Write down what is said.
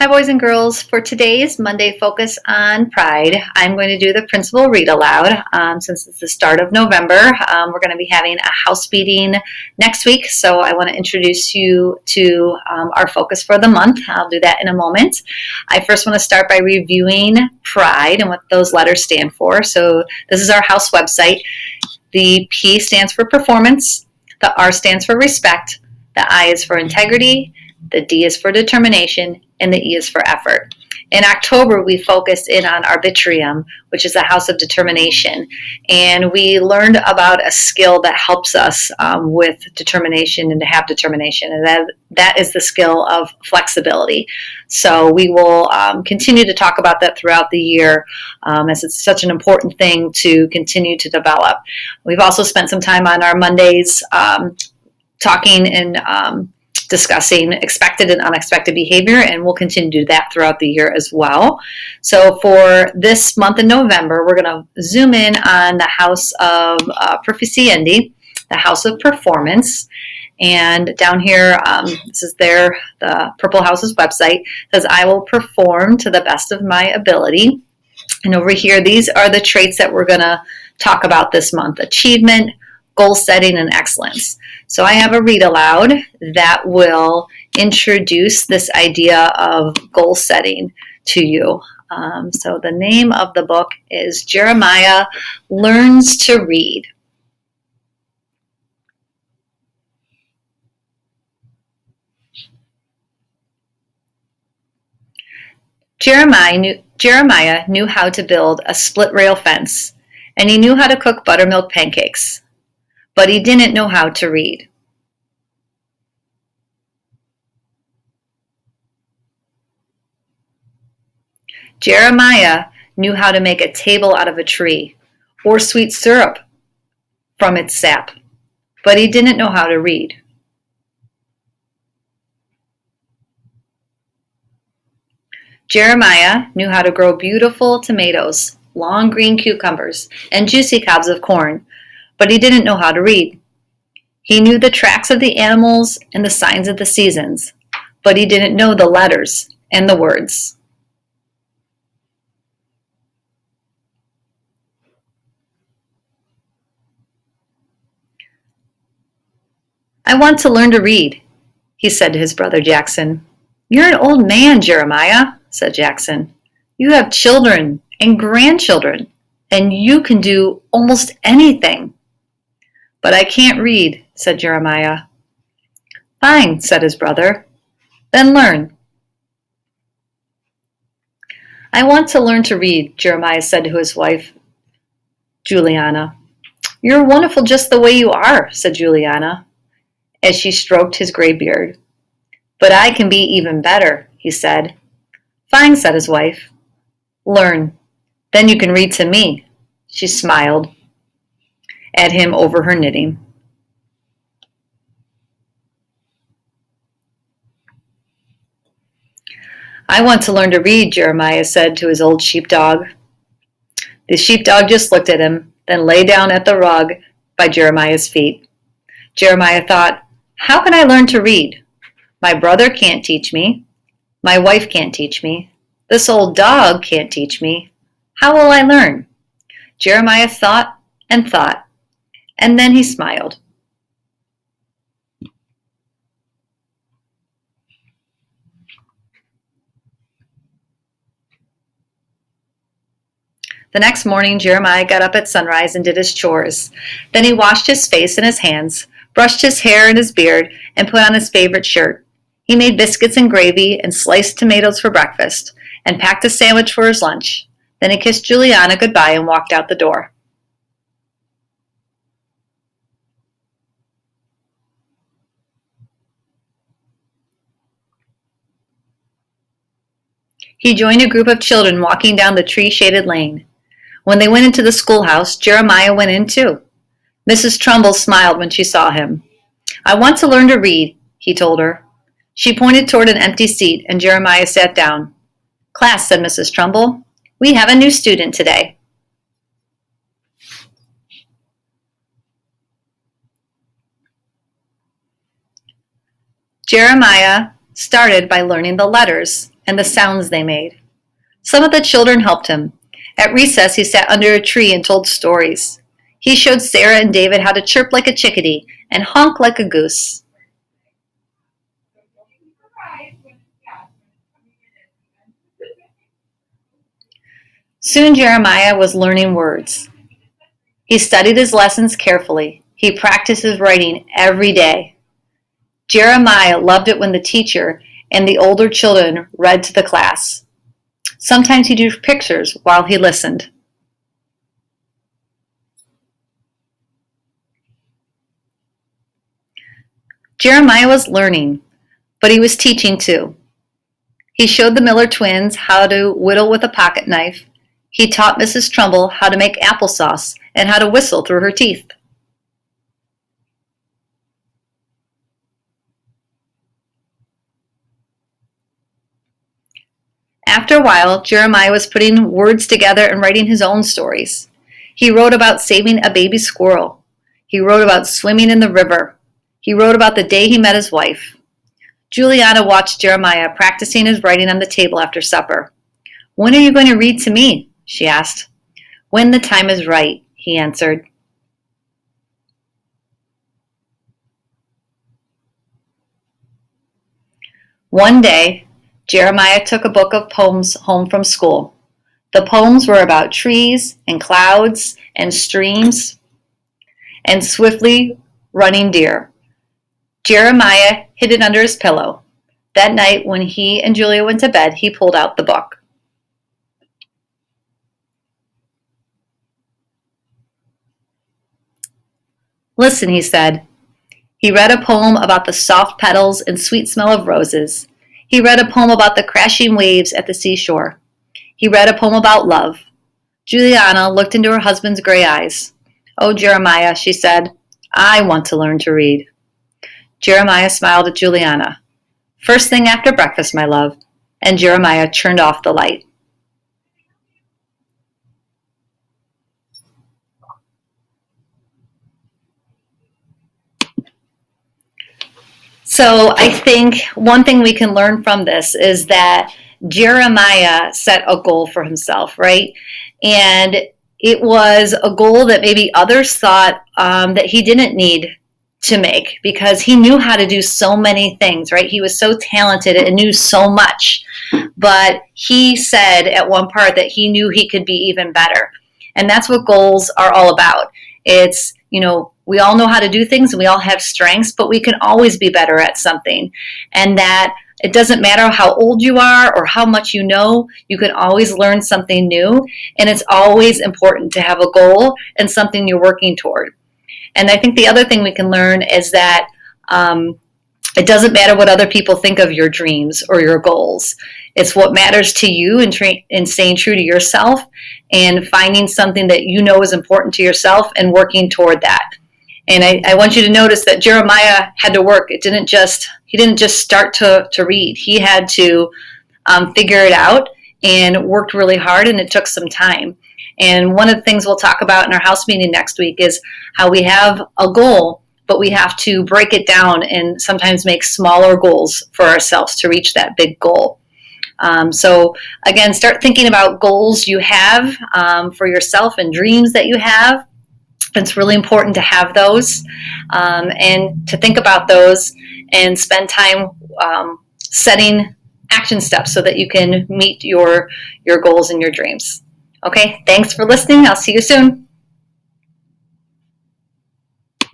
Hi, boys and girls. For today's Monday Focus on Pride, I'm going to do the principal read aloud. Since it's the start of November, we're going to be having a house meeting next week, so I want to introduce you to our focus for the month. I'll do that in a moment. I first want to start by reviewing Pride and what those letters stand for. So this is our house website. The P stands for performance, the R stands for respect, the I is for integrity, the D is for determination, and the E is for effort. In October, we focused in on Arbitrium, which is a house of determination. And we learned about a skill that helps us with determination and to have determination. And that is the skill of flexibility. So we will continue to talk about that throughout the year as it's such an important thing to continue to develop. We've also spent some time on our Mondays talking and discussing expected and unexpected behavior, and we'll continue to do that throughout the year as well. So for this month in November, we're going to zoom in on the house of Proficiendi, the house of performance. And down here, this is the Purple House's website, says, I will perform to the best of my ability. And over here, these are the traits that we're going to talk about this month: achievement, goal setting, and excellence. So I have a read aloud that will introduce this idea of goal setting to you. So the name of the book is Jeremiah Learns to Read. Jeremiah knew how to build a split rail fence, and he knew how to cook buttermilk pancakes. But he didn't know how to read. Jeremiah knew how to make a table out of a tree or sweet syrup from its sap, but he didn't know how to read. Jeremiah knew how to grow beautiful tomatoes, long green cucumbers, and juicy cobs of corn, but he didn't know how to read. He knew the tracks of the animals and the signs of the seasons, but he didn't know the letters and the words. I want to learn to read, he said to his brother Jackson. You're an old man, Jeremiah, said Jackson. You have children and grandchildren, and you can do almost anything. But I can't read, said Jeremiah. Fine, said his brother. Then learn. I want to learn to read, Jeremiah said to his wife, Juliana. You're wonderful just the way you are, said Juliana, as she stroked his gray beard. But I can be even better, he said. Fine, said his wife. Learn. Then you can read to me. She smiled at him over her knitting. I want to learn to read, Jeremiah said to his old sheepdog. The sheepdog just looked at him, then lay down at the rug by Jeremiah's feet. Jeremiah thought, how can I learn to read? My brother can't teach me. My wife can't teach me. This old dog can't teach me. How will I learn? Jeremiah thought, and then he smiled. The next morning, Jeremiah got up at sunrise and did his chores. Then he washed his face and his hands, brushed his hair and his beard, and put on his favorite shirt. He made biscuits and gravy and sliced tomatoes for breakfast, and packed a sandwich for his lunch. Then he kissed Juliana goodbye and walked out the door. He joined a group of children walking down the tree-shaded lane. When they went into the schoolhouse, Jeremiah went in too. Mrs. Trumbull smiled when she saw him. I want to learn to read, he told her. She pointed toward an empty seat, and Jeremiah sat down. Class, said Mrs. Trumbull, we have a new student today. Jeremiah started by learning the letters and the sounds they made. Some of the children helped him. At recess, he sat under a tree and told stories. He showed Sarah and David how to chirp like a chickadee and honk like a goose. Soon Jeremiah was learning words. He studied his lessons carefully. He practiced his writing every day. Jeremiah loved it when the teacher and the older children read to the class. Sometimes he drew pictures while he listened. Jeremiah was learning, but he was teaching too. He showed the Miller twins how to whittle with a pocket knife. He taught Mrs. Trumbull how to make applesauce and how to whistle through her teeth. After a while, Jeremiah was putting words together and writing his own stories. He wrote about saving a baby squirrel. He wrote about swimming in the river. He wrote about the day he met his wife. Juliana watched Jeremiah practicing his writing on the table after supper. "When are you going to read to me?" she asked. "When the time is right," he answered. One day, Jeremiah took a book of poems home from school. The poems were about trees and clouds and streams and swiftly running deer. Jeremiah hid it under his pillow. That night, when he and Julia went to bed, he pulled out the book. "Listen," he said. He read a poem about the soft petals and sweet smell of roses. He read a poem about the crashing waves at the seashore. He read a poem about love. Juliana looked into her husband's gray eyes. "Oh, Jeremiah," she said, "I want to learn to read." Jeremiah smiled at Juliana. "First thing after breakfast, my love." And Jeremiah turned off the light. So I think one thing we can learn from this is that Jeremiah set a goal for himself, right? And it was a goal that maybe others thought that he didn't need to make because he knew how to do so many things, right? He was so talented and knew so much. But he said at one part that he knew he could be even better. And that's what goals are all about. It's, we all know how to do things and we all have strengths, but we can always be better at something. And that it doesn't matter how old you are or how much you know, you can always learn something new. And it's always important to have a goal and something you're working toward. And I think the other thing we can learn is that it doesn't matter what other people think of your dreams or your goals. It's what matters to you and staying true to yourself and finding something that you know is important to yourself and working toward that. And I want you to notice that Jeremiah had to work. He didn't just start to read. He had to figure it out and worked really hard, and it took some time. And one of the things we'll talk about in our house meeting next week is how we have a goal, but we have to break it down and sometimes make smaller goals for ourselves to reach that big goal. So again, start thinking about goals you have for yourself and dreams that you have. It's really important to have those and to think about those and spend time setting action steps so that you can meet your goals and your dreams. Okay, thanks for listening. I'll see you soon.